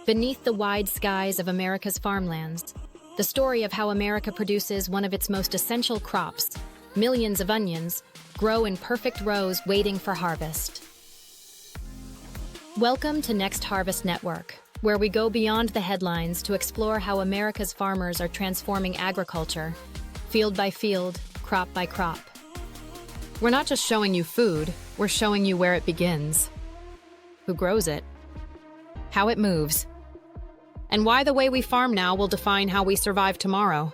Beneath the wide skies of America's farmlands, the story of how America produces one of its most essential crops, millions of onions, grow in perfect rows waiting for harvest. Welcome to Next Harvest Network, where we go beyond the headlines to explore how America's farmers are transforming agriculture, field by field, crop by crop. We're not just showing you food, we're showing you where it begins, who grows it, how it moves, and why the way we farm now will define how we survive tomorrow.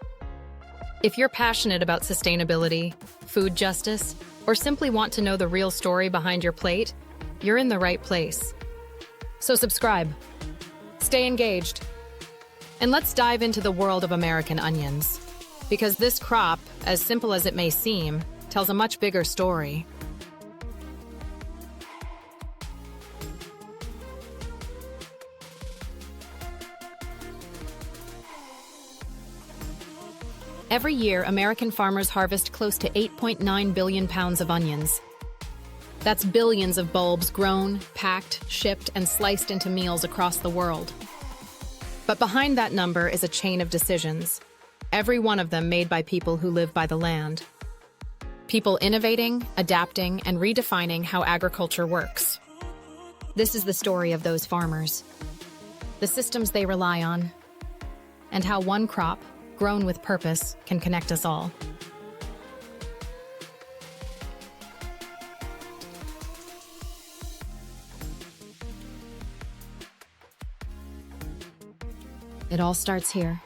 If you're passionate about sustainability, food justice, or simply want to know the real story behind your plate, you're in the right place. So subscribe, stay engaged, and let's dive into the world of American onions. Because this crop, as simple as it may seem, tells a much bigger story. Every year, American farmers harvest close to 8.9 billion pounds of onions. That's billions of bulbs grown, packed, shipped, and sliced into meals across the world. But behind that number is a chain of decisions, every one of them made by people who live by the land. People innovating, adapting, and redefining how agriculture works. This is the story of those farmers, the systems they rely on, and how one crop, grown with purpose, can connect us all. It all starts here.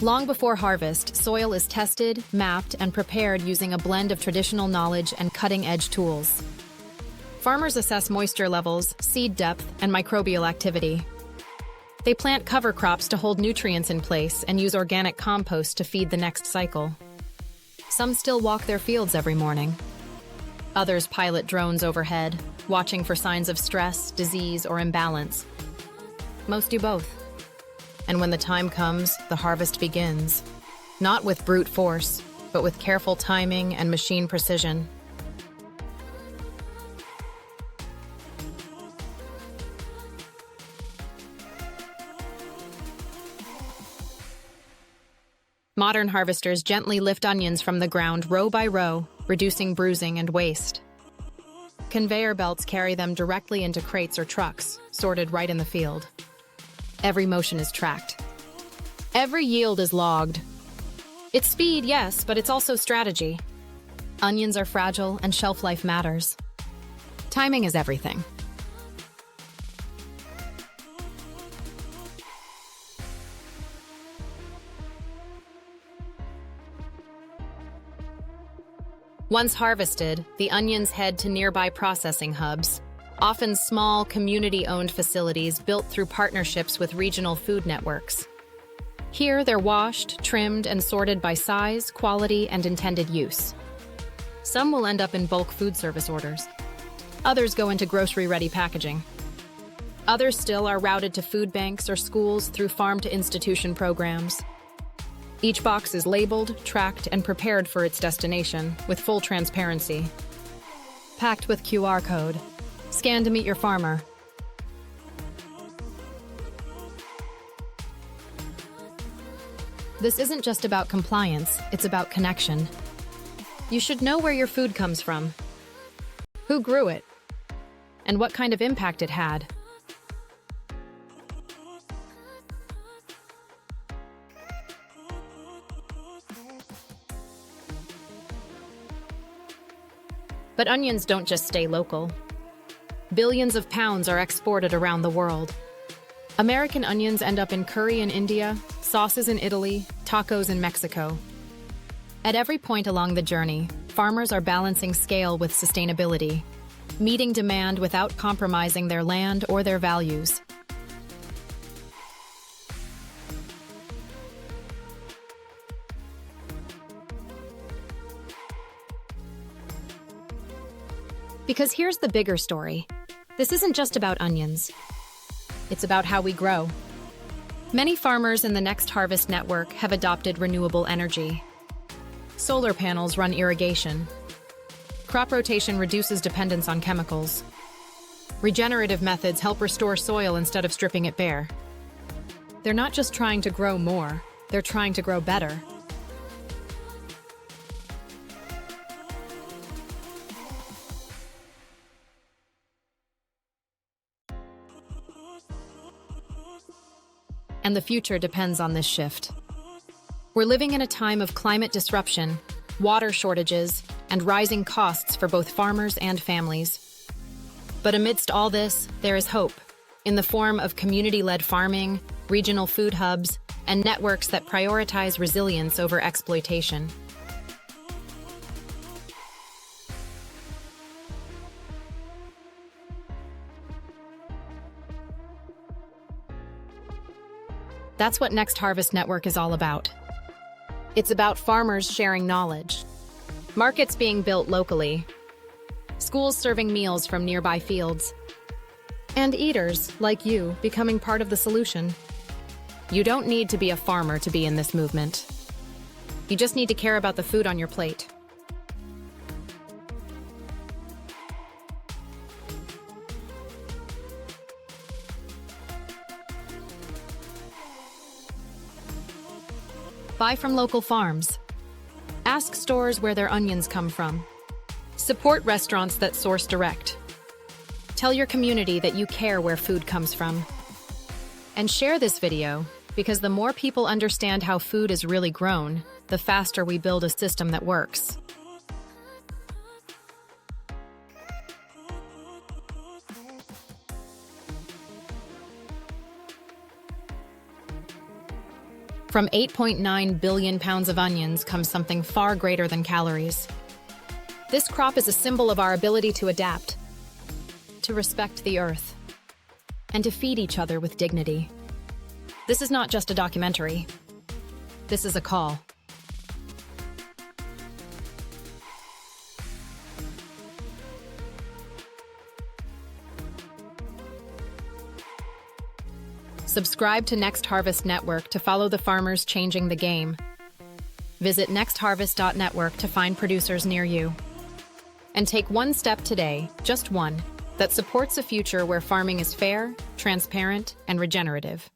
Long before harvest, soil is tested, mapped, and prepared using a blend of traditional knowledge and cutting-edge tools. Farmers assess moisture levels, seed depth, and microbial activity. They plant cover crops to hold nutrients in place and use organic compost to feed the next cycle. Some still walk their fields every morning. Others pilot drones overhead, watching for signs of stress, disease, or imbalance. Most do both. And when the time comes, the harvest begins. Not with brute force, but with careful timing and machine precision. Modern harvesters gently lift onions from the ground row by row, reducing bruising and waste. Conveyor belts carry them directly into crates or trucks, sorted right in the field. Every motion is tracked. Every yield is logged. It's speed, yes, but it's also strategy. Onions are fragile and shelf life matters. Timing is everything. Once harvested, the onions head to nearby processing hubs, often small, community-owned facilities built through partnerships with regional food networks. Here, they're washed, trimmed, and sorted by size, quality, and intended use. Some will end up in bulk food service orders. Others go into grocery-ready packaging. Others still are routed to food banks or schools through farm-to-institution programs. Each box is labeled, tracked, and prepared for its destination, with full transparency. Packed with QR code. Scan to meet your farmer. This isn't just about compliance, it's about connection. You should know where your food comes from, who grew it, and what kind of impact it had. But onions don't just stay local. Billions of pounds are exported around the world. American onions end up in curry in India, sauces in Italy, tacos in Mexico. At every point along the journey, farmers are balancing scale with sustainability, meeting demand without compromising their land or their values. Because here's the bigger story. This isn't just about onions. It's about how we grow. Many farmers in the Next Harvest Network have adopted renewable energy. Solar panels run irrigation. Crop rotation reduces dependence on chemicals. Regenerative methods help restore soil instead of stripping it bare. They're not just trying to grow more, they're trying to grow better. And the future depends on this shift. We're living in a time of climate disruption, water shortages, and rising costs for both farmers and families. But amidst all this, there is hope, in the form of community-led farming, regional food hubs, and networks that prioritize resilience over exploitation. That's what Next Harvest Network is all about. It's about farmers sharing knowledge, markets being built locally, schools serving meals from nearby fields, and eaters, like you, becoming part of the solution. You don't need to be a farmer to be in this movement. You just need to care about the food on your plate. Buy from local farms. Ask stores where their onions come from. Support restaurants that source direct. Tell your community that you care where food comes from. And share this video, because the more people understand how food is really grown, the faster we build a system that works. From 8.9 billion pounds of onions comes something far greater than calories. This crop is a symbol of our ability to adapt, to respect the earth, and to feed each other with dignity. This is not just a documentary. This is a call. Subscribe to Next Harvest Network to follow the farmers changing the game. Visit nextharvest.network to find producers near you. And take one step today, just one, that supports a future where farming is fair, transparent, and regenerative.